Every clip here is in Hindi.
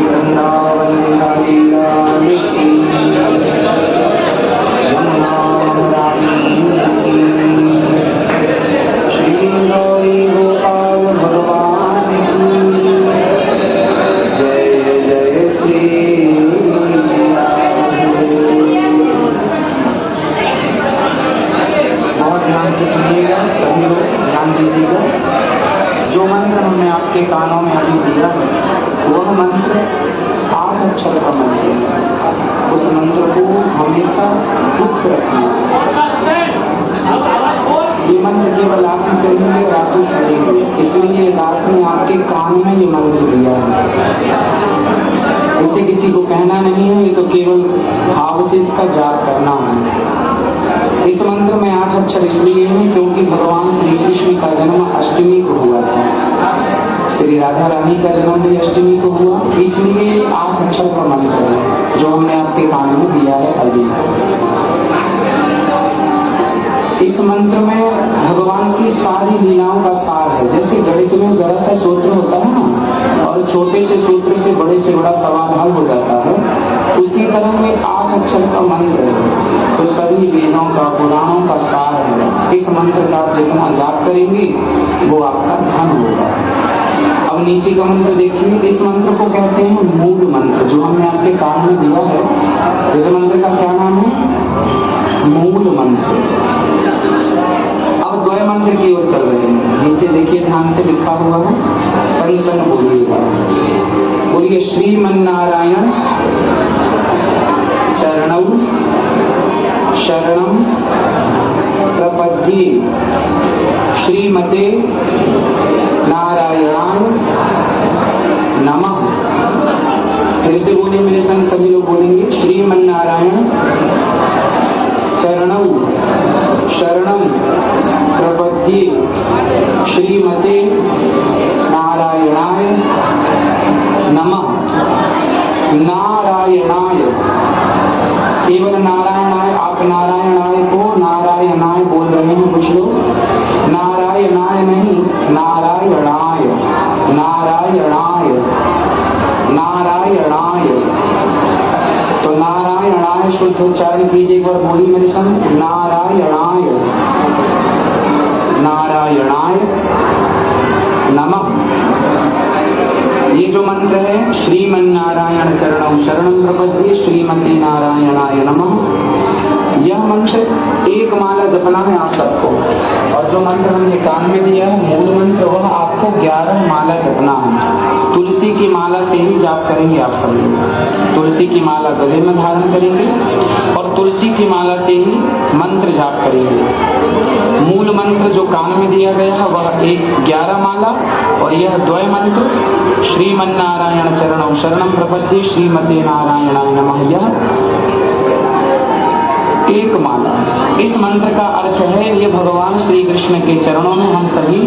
वृंदावन बिहारी लाल की, यमुना रानी की, श्री गौरी गोपाल भगवान की जय जय श्री राम। बहुत ध्यान से सुनिएगा, सभी लोग ध्यान दीजिएगा। जो मंत्र हमने आपके कानों में अभी दिया वह मंत्र 8 अक्षर का मंत्र है। उस मंत्र को हमेशा गुप्त रखना। ये मंत्र केवल आप ही करेंगे और आप ही सुनेंगे, इसलिए दास ने आपके कान में ये मंत्र दिया है। इसे किसी को कहना नहीं है, ये तो केवल भाव से इसका जाप करना है। इस मंत्र में 8 अक्षर इसलिए हैं क्योंकि भगवान श्री कृष्ण का जन्म अष्टमी को हुआ था। श्री राधा रानी का जन्म भी अष्टमी को हुआ, इसलिए 8 अक्षर का मंत्र है जो हमने आपके कान में दिया है अभी। इस मंत्र में भगवान की सारी लीलाओं का सार है। जैसे गणित में जरा सा सूत्र होता है ना, और छोटे से सूत्र से बड़ा सवाल हल हो जाता है, उसी तरह ये 8 अक्षर का मंत्र है तो सभी वेदों का पुराणों का सार है। इस मंत्र का आप जितना जाप करेंगे वो आपका धन होगा। अब नीचे का मंत्र देखिए। इस मंत्र को कहते हैं मूल मंत्र, जो हमने आपके कान में दिया है। इस मंत्र का क्या नाम है? मूल मंत्र। अब द्वय मंत्र की ओर चल रहे हैं। नीचे देखिए, ध्यान से लिखा हुआ है, संग संग बोलिएगा। बोलिए, श्रीमन्नारायण चरणौ शरणं प्रपद्ये श्रीमते नारायणाय नमः। फिर से बोलिए मेरे संग, सभी लोग बोलेंगे। श्रीमन्नारायण चरणौ शरणं प्रपद्ये श्रीमते नारायणाय नमः। नारायणाय, केवल नारायणाय, आप नारायणाय को नारायणाय बोल रहे हैं कुछ लोग, नारायणाय नहीं, नारायणाय, नारायणाय, नारायणाय। तो नारायणाय शुद्ध उच्चारण कीजिए। एक बार बोलिए मेरे संग, नारायणाय, नारायणाय नमः। ये जो मंत्र है, श्रीमन्नारायण चरणं शरणं प्रपद्ये श्रीमते नारायणाय नमः, यह मंत्र एक माला जपना है आप सबको। और जो मंत्र हमने कान में दिया है मूल मंत्र, वह आपको 11 माला जपना है। तुलसी की माला से ही जाप करेंगे आप सब लोग। तुलसी की माला गले में धारण करेंगे और तुलसी की माला से ही मंत्र जाप करेंगे। मूल मंत्र जो कान में दिया गया है वह 11 माला, और यह द्वय मंत्र श्रीमन्नारायण चरणं शरणं प्रपद्ये श्रीमते नारायणाय नमः, यह एक माला। इस मंत्र का अर्थ है, ये भगवान श्री कृष्ण के चरणों में हम सभी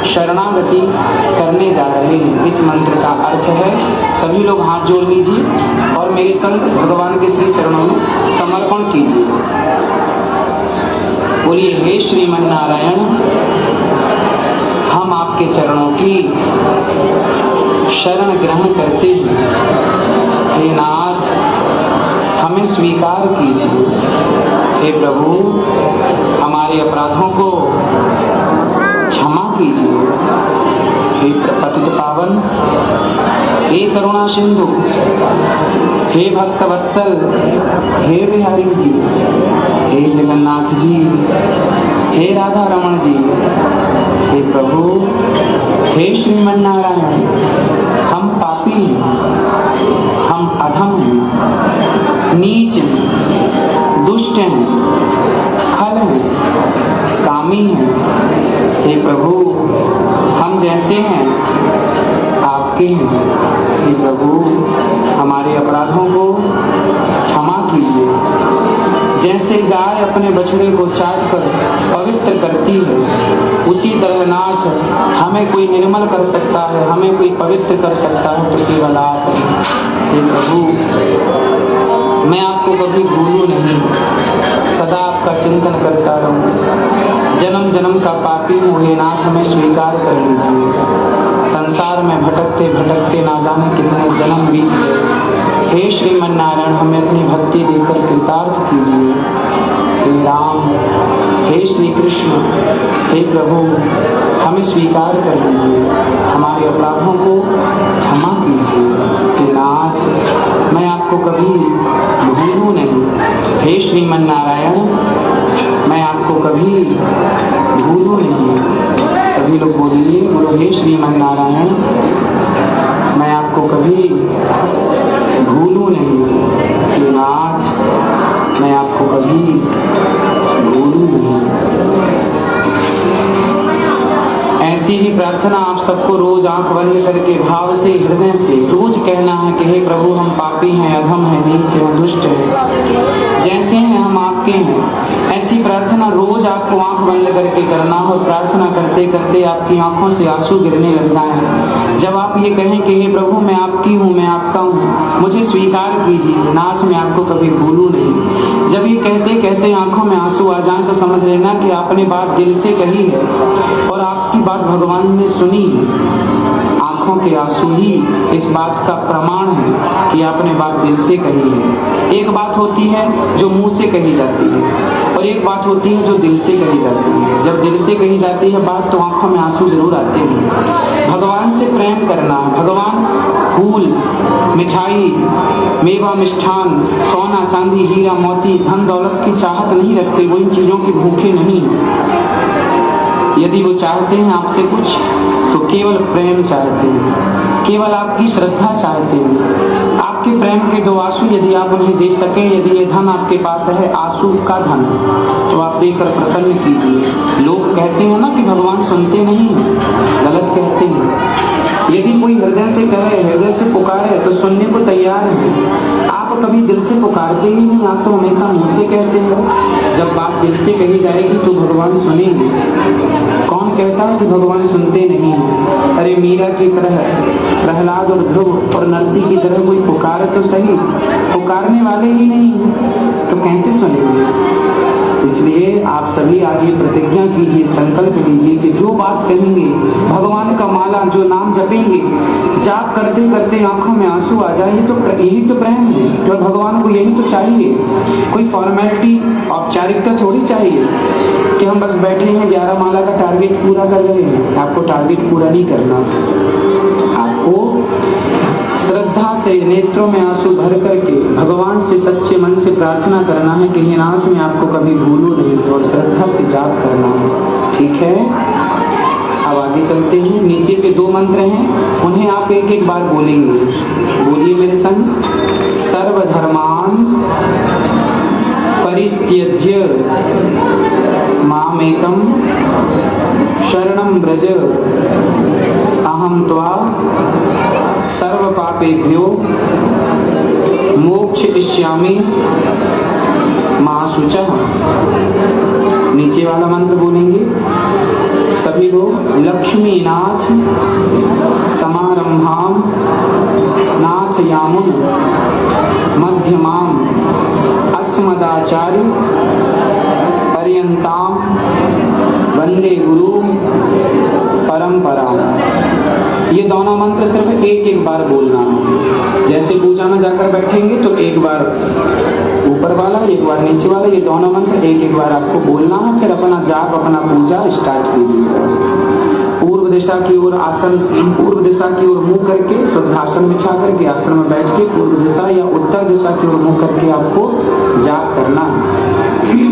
शरणागति करने जा रहे हैं। इस मंत्र का अर्थ है, सभी लोग हाथ जोड़ लीजिए और मेरे संग भगवान के श्री चरणों में समर्पण कीजिए। बोलिए, हे श्रीमन्नारायण, हम आपके चरणों की शरण ग्रहण करते हैं। हे नाथ, हमें स्वीकार कीजिए। हे प्रभु, हमारे अपराधों को क्षमा कीजिए। हे पतित पावन, हे करुणा सिंधु, हे भक्त वत्सल, हे बिहारी जी, हे जगन्नाथ जी, हे राधा रमण जी, हे प्रभु, हे श्रीमन्नारायण, हम पापी हैं, हम अधम हैं, नीच हैं, दुष्ट हैं, खल हैं, कामी हैं। हे प्रभु, हम जैसे हैं आपके हैं। हे प्रभु, हमारे अपराधों को क्षमा कीजिए। जैसे गाय अपने बछड़े को चाट कर पवित्र करती है, उसी तरह नाथ हमें कोई निर्मल कर सकता है, हमें कोई पवित्र कर सकता है तो केवल आप। हे प्रभु, मैं आपको कभी भूलूं नहीं, सदा आपका चिंतन करता रहूं। जन्म जन्म का पापी हूँ, हे नाथ हमें स्वीकार कर लीजिए। संसार में भटकते भटकते ना जाने कितने जन्म बीत हे श्रीमन नारायण हमें अपनी भक्ति देकर कृतार्थ कीजिए। हे राम, हे श्री कृष्ण, हे प्रभु हमें स्वीकार कर लीजिए, हमारे अपराधों को क्षमा कीजिए। हे नाथ मैं आपको कभी भूलूं नहीं। हे श्रीमन नारायण मैं आपको कभी भूलूं नहीं। सभी लोग बोलिए, बोलो हे श्रीमन नारायण मैं आपको कभी भूलूं नहीं। हे नाथ मैं आपको कभी भूलूं नहीं। ऐसी ही प्रार्थना आप सबको रोज आंख बंद करके भाव से, हृदय से रोज कहना है कि हे प्रभु हम पापी हैं, अधम हैं, नीच हैं, दुष्ट हैं, जैसे हैं हम आपके हैं। ऐसी प्रार्थना रोज आपको आंख बंद करके करना हो। प्रार्थना करते करते आपकी आंखों से आंसू गिरने लग जाएं। जब आप ये कहें कि हे प्रभु मैं आपकी हूँ, मैं आपका हूँ, मुझे स्वीकार कीजिए, नाथ मैं आपको कभी भूलूं नहीं। जब ये कहते कहते आंखों में आंसू आ जाएं तो समझ लेना कि आपने बात दिल से कही है और आपकी बात भगवान ने सुनी है। आंखों के आंसू ही इस बात का प्रमाण है कि आपने बात दिल से कही है। एक बात होती है जो मुंह से कही जाती है और एक बात होती है जो दिल से कही जाती है। जब दिल से कही जाती है बात तो आंखों में आंसू जरूर आते हैं। भगवान से प्रेम करना, भगवान फूल, मिठाई, मेवा, मिष्ठान, सोना, चांदी, हीरा, मोती, धन दौलत की चाहत नहीं रखते। वो इन चीजों की भूखे नहीं। यदि वो चाहते हैं आपसे कुछ तो केवल प्रेम चाहते हैं, केवल आपकी श्रद्धा चाहते हैं। आपके प्रेम के दो आंसू यदि आप उन्हें दे सकें, यदि ये धन आपके पास है आंसू का धन, तो आप देकर प्रसन्न कीजिए। लोग कहते हैं ना कि भगवान सुनते नहीं हैं, गलत कहते हैं। यदि कोई हृदय से कहे, हृदय से पुकारे तो सुनने को तैयार है। आप कभी दिल से पुकारते ही नहीं, आप तो हमेशा मुंह से कहते हैं। जब बात दिल से कही जाएगी तो भगवान सुनेंगे। कौन कहता है कि भगवान सुनते नहीं हैं? अरे मीरा की तरह, प्रहलाद और ध्रुव और नरसी की तरह कोई पुकारे तो सही, पुकारने वाले ही नहीं तो कैसे सुनेंगे? इसलिए आप सभी आज ये प्रतिज्ञा कीजिए, संकल्प लीजिए कि जो बात कहेंगे, भगवान का माला जो नाम जपेंगे, जाप करते करते आंखों में आंसू आ जाए, यही तो प्रेम है। तो भगवान को यही तो चाहिए। कोई फॉर्मेलिटी, औपचारिकता थोड़ी चाहिए कि हम बस बैठे हैं 11 माला का टारगेट पूरा कर रहे हैं। आपको टारगेट पूरा नहीं करना, आपको श्रद्धा से नेत्रों में आंसू भर करके भगवान से सच्चे मन से प्रार्थना करना है कि हे नाथ मैं आपको कभी भूलूं नहीं, और श्रद्धा से जाप करना है। ठीक है, अब आगे चलते हैं। नीचे के 2 मंत्र हैं, उन्हें आप एक एक बार बोलेंगे। बोलिए मेरे संग। सर्वधर्मान परित्यज्य मामेकं शरणं व्रज अहं त्वा सर्व पापेभ्यो मोक्षयिष्यामि मा शुचः। नीचे वाला मंत्र बोलेंगे सभी लोग। लक्ष्मी नाथ समारंभाम नाथयामुन मध्यमाम अस्मदाचार्य पर्यंताम वंदे गुरु परंपरा। ये दोनों मंत्र सिर्फ एक एक बार बोलना है। जैसे पूजा में जाकर बैठेंगे तो एक बार ऊपर वाला, एक बार नीचे वाला, ये दोनों मंत्र एक एक बार आपको बोलना है। फिर अपना जाप, अपना पूजा स्टार्ट कीजिएगा। पूर्व दिशा की ओर आसन, पूर्व दिशा की ओर मुंह करके शुद्धासन बिछा करके आसन में बैठ के पूर्व दिशा या उत्तर दिशा की ओर मुंह करके आपको जाप करना है।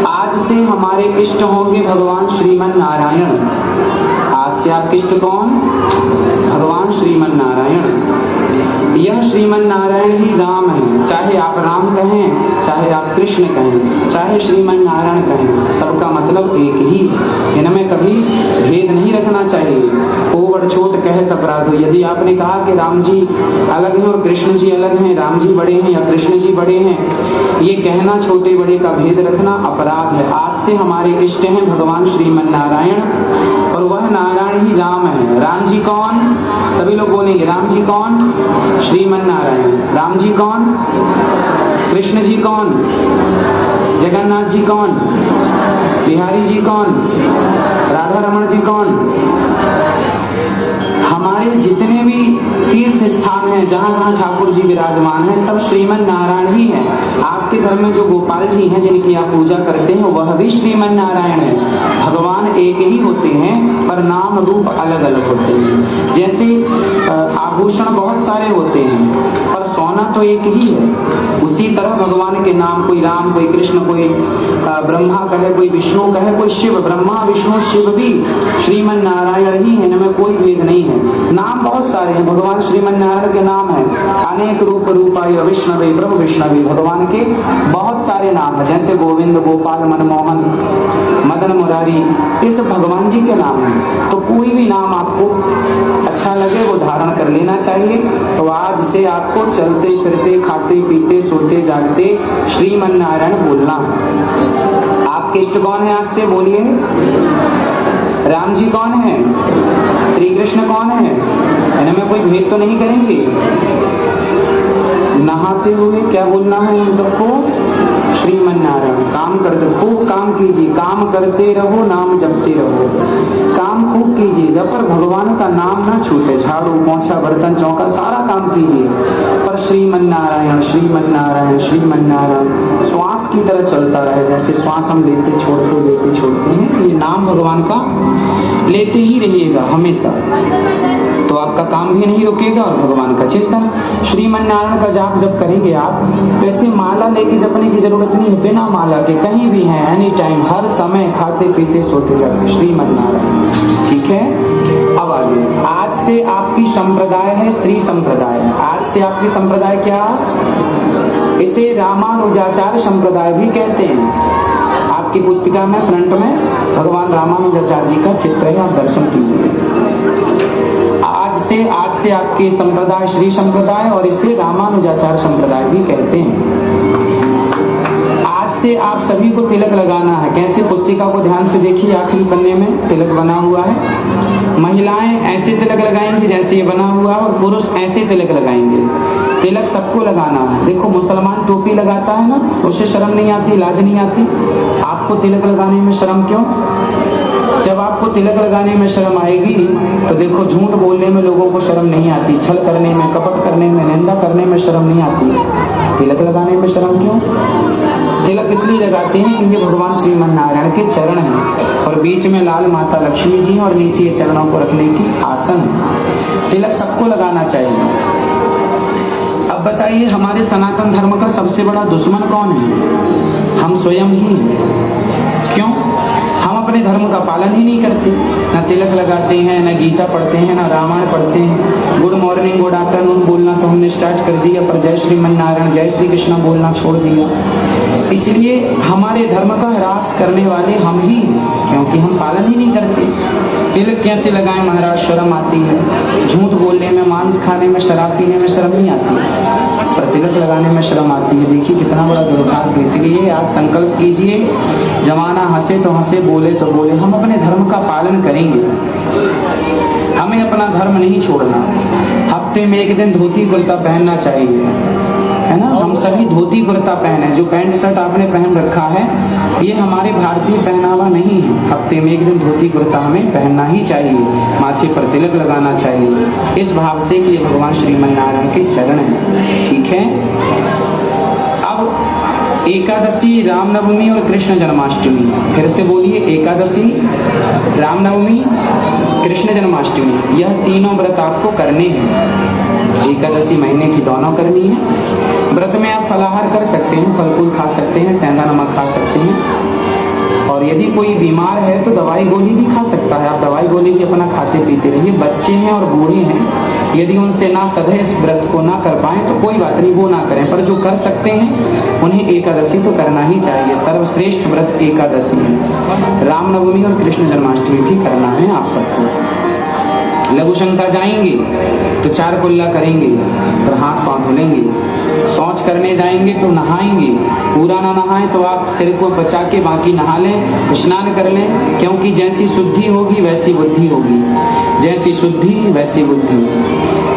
आज से हमारे इष्ट होंगे भगवान श्रीमन नारायण। आज से आपके इष्ट कौन? भगवान श्रीमन नारायण। यह श्रीमन नारायण ही राम है। चाहे आप राम कहें, चाहे आप कृष्ण कहें, चाहे श्रीमन नारायण कहें, सबका मतलब एक ही। इनमें कभी भेद नहीं रखना चाहिए। ओवर छोट कहे अपराध। यदि आपने कहा कि राम जी अलग हैं और कृष्ण जी अलग हैं, राम जी बड़े हैं या कृष्ण जी बड़े हैं, ये कहना छोटे बड़े का भेद रखना अपराध है। आज से हमारे इष्ट हैं भगवान श्रीमन नारायण, और वह नारायण ही राम है। राम जी कौन? सभी लोग बोलेंगे राम जी कौन? श्रीमन नारायण। राम जी कौन? कृष्ण जी कौन? जगन्नाथ जी कौन? बिहारी जी कौन? राधा रमण जी कौन? हमारे जितने भी तीर्थ स्थान हैं, जहाँ जहाँ ठाकुर जी विराजमान हैं, सब श्रीमन नारायण ही हैं। आपके घर में जो गोपाल जी हैं जिनकी आप पूजा करते हैं वह भी श्रीमन नारायण है। भगवान एक ही होते हैं पर नाम रूप अलग अलग होते हैं। जैसे आभूषण बहुत सारे होते हैं पर सोना तो एक ही है, उसी तरह भगवान के नाम, कोई राम, कोई कृष्ण, कोई ब्रह्मा कहे, कोई विष्णु कहे, कोई शिव, ब्रह्मा विष्णु शिव भी श्रीमन नारायण ही है, इनमें कोई भेद नहीं है। नाम बहुत सारे हैं, भगवान श्रीमन नारायण के नाम है अनेक रूप रूपाय विष्णवे प्रभु विष्णवे, भगवान के बहुत सारे नाम है। जैसे गोविंद, गोपाल, मनमोहन, मदन मुरारी, ये सब भगवान जी के नाम हैं। तो कोई भी नाम आपको अच्छा लगे वो धारण कर लेना चाहिए। तो आज से आपको चलते फिरते, खाते पीते, सोते जागते श्रीमन नारायण बोलना है। आपके इष्ट कौन है? आज से बोलिए। राम जी कौन है? श्री कृष्ण कौन है? इनमें कोई भेद तो नहीं करेंगे। नहाते हुए क्या बोलना है हम सबको? श्रीमन नारायण। काम करते, खूब काम कीजिए, काम करते रहो, नाम जपते रहो, काम खूब कीजिएगा पर भगवान का नाम ना छूटे। झाड़ू पोंछा बर्तन चौका सारा काम कीजिए पर श्रीमन नारायण श्रीमन नारायण श्रीमन नारायण श्वास की तरह चलता रहे। जैसे श्वास हम लेते छोड़ते हैं, ये नाम भगवान का लेते ही रहिएगा हमेशा, तो आपका काम भी नहीं रुकेगा और भगवान का चिंतन। श्रीमन नारायण का जाप जब करेंगे आप, वैसे माला लेके जपने की जरूरत नहीं है, बिना माला के कहीं भी हैं, एनी टाइम, हर समय, खाते पीते सोते जाते श्रीमन नारायण। ठीक है, अब आगे। आज से आपकी संप्रदाय है श्री संप्रदाय। आज से आपकी संप्रदाय क्या? इसे रामानुजाचार्य संप्रदाय भी कहते हैं। आपकी पुस्तिका में फ्रंट में भगवान रामानुजाचार्य जी का चित्र है, आप दर्शन कीजिए। आज से आपके संप्रदाय श्री संप्रदाय और इसे रामानुजाचार्य संप्रदाय भी कहते हैं। आज से आप सभी को तिलक लगाना है। कैसे? पुस्तिका को ध्यान से देखिए, आखिरी पन्ने में तिलक बना हुआ है। महिलाएं ऐसे तिलक लगाएंगी जैसे ये बना हुआ है और पुरुष ऐसे तिलक लगाएंगे। तिलक सबको लगाना है। देखो मुसलमान टोपी लगाता है ना, उसे शर्म नहीं आती, लाज नहीं आती। आपको तिलक लगाने में शर्म क्यों? जब आपको तिलक लगाने में शर्म आएगी तो देखो झूठ बोलने में लोगों को शर्म नहीं आती, छल करने में, कपट करने में, निंदा करने में शर्म नहीं आती। तिलक लगाने में शर्म क्यों? तिलक इसलिए लगाते हैं कि ये भगवान श्रीमन नारायण के चरण हैं और बीच में लाल माता लक्ष्मी जी और नीचे ये चरणों को रखने की आसन है। तिलक सबको लगाना चाहिए। अब बताइए, हमारे सनातन धर्म का सबसे बड़ा दुश्मन कौन है? हम स्वयं ही हैं। क्यों? हम अपने धर्म का पालन ही नहीं करते, ना तिलक लगाते हैं, ना गीता पढ़ते हैं, ना रामायण पढ़ते हैं। गुड मॉर्निंग गुड आफ्टरनून बोलना तो हमने स्टार्ट कर दिया, पर जय श्रीमन नारायण जय श्री कृष्ण बोलना छोड़ दिया। इसलिए हमारे धर्म का ह्रास करने वाले हम ही हैं, क्योंकि हम पालन ही नहीं करते। तिलक कैसे लगाएं महाराज? शर्म आती है। झूठ बोलने में, मांस खाने में, शराब पीने में शर्म नहीं आती, पर तिलक लगाने में शर्म आती है। देखिए कितना बड़ा दुर्भाग्य। इसलिए आज संकल्प कीजिए, जमाना हंसे तो हंसे, बोले तो बोले, हम अपने धर्म का पालन करेंगे। हमें अपना धर्म नहीं छोड़ना। हफ्ते में एक दिन धोती कुर्ता पहनना चाहिए, है ना? हम सभी धोती कुर्ता पहने। जो पैंट शर्ट आपने पहन रखा है ये हमारे भारतीय पहनावा नहीं है। हफ्ते में एक दिन धोती कुर्ता हमें पहनना ही चाहिए, माथे पर तिलक लगाना चाहिए, इस भाव से कि ये भगवान श्रीमन नारायण के चरण हैं। ठीक है, अब एकादशी, रामनवमी और कृष्ण जन्माष्टमी। फिर से बोलिए, एकादशी, रामनवमी, कृष्ण जन्माष्टमी, यह तीनों व्रत आपको करने हैं। एकादशी महीने की दोनों करनी है। व्रत में आप फलाहार कर सकते हैं, फल फूल खा सकते हैं, सेंधा नमक खा सकते हैं, और यदि कोई बीमार है तो दवाई गोली भी खा सकता है। आप दवाई गोली भी अपना खाते पीते रहिए। बच्चे हैं और बूढ़े हैं, यदि उनसे ना सधे इस व्रत को ना कर पाए तो कोई बात नहीं, वो ना करें, पर जो कर सकते हैं उन्हें एकादशी तो करना ही चाहिए। सर्वश्रेष्ठ व्रत एकादशी है। रामनवमी और कृष्ण जन्माष्टमी भी करना है आप सबको। लघु शंका जाएंगे तो 4 कुल्ला करेंगे, पर हाथ पांव धुलेंगे। शौच करने जाएंगे तो नहाएंगे, पूरा ना नहाएं तो आप सिर को बचा के बाकी नहा लें, स्नान कर लें, क्योंकि जैसी शुद्धि होगी वैसी बुद्धि होगी, जैसी शुद्धि वैसी बुद्धि।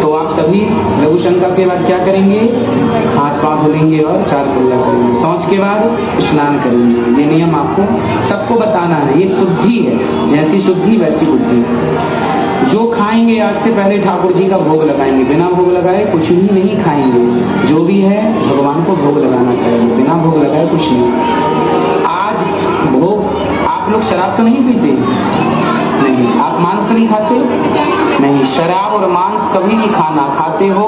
तो आप सभी लघु शंका के बाद क्या करेंगे? हाथ पांव धुलेंगे और 4 कुल्ला करेंगे। शौच के बाद स्नान करेंगे। ये नियम आपको सबको बताना है। ये शुद्धि है, जैसी शुद्धि वैसी बुद्धि। जो खाएंगे आज से पहले ठाकुर जी का भोग लगाएंगे। बिना भोग लगाए कुछ भी नहीं खाएंगे। जो भी है भगवान को भोग लगाना चाहिए, बिना भोग लगाए कुछ नहीं। आज भोग, आप लोग शराब तो नहीं पीते? नहीं। आप मांस तो नहीं खाते? नहीं। शराब और मांस कभी नहीं खाना। खाते हो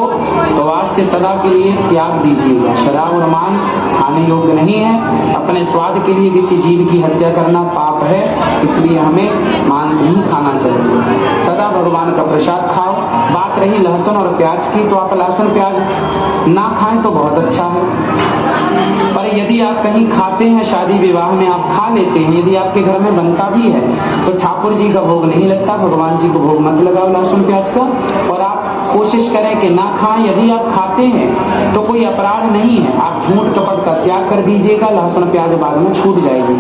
तो आज से सदा के लिए त्याग दीजिएगा। शराब और मांस खाने योग्य नहीं है। अपने स्वाद के लिए किसी जीव की हत्या करना पाप है, इसलिए हमें मांस नहीं खाना चाहिए। सदा भगवान का प्रसाद खाओ। बात रही लहसुन और प्याज की, तो आप लहसुन प्याज ना खाएं तो बहुत अच्छा है। पर यदि आप कहीं खाते हैं, शादी विवाह में आप खा लेते हैं, यदि आपके घर में बनता भी है, तो ठाकुर जी का भोग नहीं लगता। भगवान जी को भोग मत लगाओ लहसुन प्याज का। और आप कोशिश करें कि ना खाएं। यदि आप खाते हैं तो कोई अपराध नहीं है। आप झूठ कपट का त्याग कर दीजिएगा, लहसुन प्याज बाद में छूट जाएगी।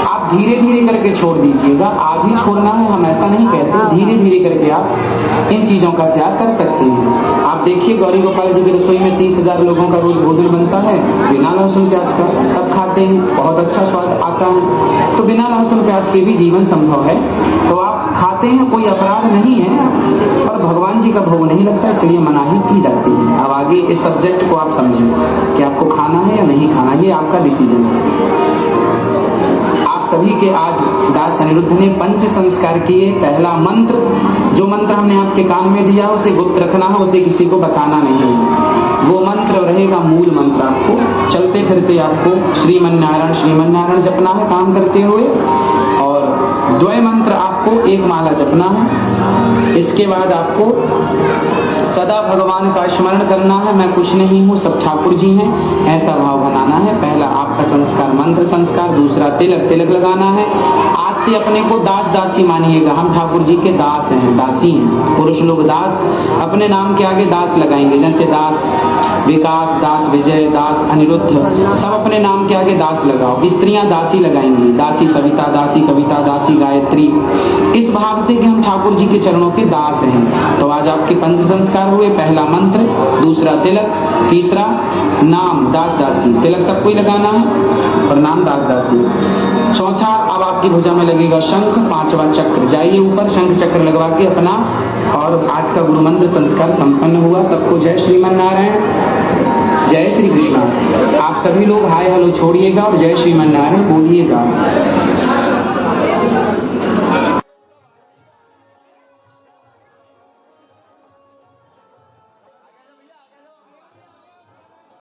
आप धीरे धीरे करके छोड़ दीजिएगा। आज ही छोड़ना है हम ऐसा नहीं कहते, धीरे धीरे करके आप इन चीज़ों का त्याग कर सकते हैं। आप देखिए गौरी गोपाल जी की रसोई में 30,000 लोगों का रोज भोजन बनता है बिना लहसुन प्याज का। सब खाते हैं, बहुत अच्छा स्वाद आता है। तो बिना लहसुन प्याज के भी जीवन संभव है। तो आप खाते हैं, कोई अपराध नहीं है, पर भगवान जी का भोग नहीं लगता, इसलिए मनाही की जाती है। अब आगे इस सब्जेक्ट को आप समझें कि आपको खाना है या नहीं खाना, ये आपका डिसीजन है। आप सभी के आज दास अनिरुद्ध ने पंच संस्कार किए। पहला मंत्र, जो मंत्र हमने आपके कान में दिया उसे गुप्त रखना है, उसे किसी को बताना नहीं है। वो मंत्र रहेगा मूल मंत्र। आपको चलते फिरते आपको श्रीमन्नारायण जपना है काम करते हुए। और द्वय मंत्र आपको एक माला जपना है। इसके बाद आपको सदा भगवान का स्मरण करना है। मैं कुछ नहीं हूँ, सब ठाकुर जी हैं, ऐसा भाव बनाना है। पहला आपका संस्कार मंत्र संस्कार। दूसरा तिलक लगाना है। आज से अपने को दास दासी मानिएगा। हम ठाकुर जी के दास हैं, दासी हैं। पुरुष लोग दास अपने नाम के आगे दास लगाएंगे, जैसे दास विकास, दास विजय, दास अनिरुद्ध, सब अपने नाम के आगे दास लगाओ। स्त्रियां दासी लगाएंगी, दासी सविता, दासी कविता, दासी गायत्री, इस भाव से कि हम ठाकुर जी के चरणों के दास हैं। तो आज आपके पंच संस्कार हुए। पहला मंत्र, दूसरा तिलक, तीसरा नाम दास दासी। तिलक सबको ही लगाना है और नाम दास दासी। चौथा, अब आपकी भुजा में लगेगा शंख। पांचवा चक्र। जाइए ऊपर, शंख चक्र लगवा के अपना। और आज का गुरु मंत्र संस्कार संपन्न हुआ। सबको जय श्रीमन्नारायण, जय श्री कृष्ण। आप सभी लोग हाय हेलो छोड़िएगा और जय श्रीमन्नारायण बोलिएगा।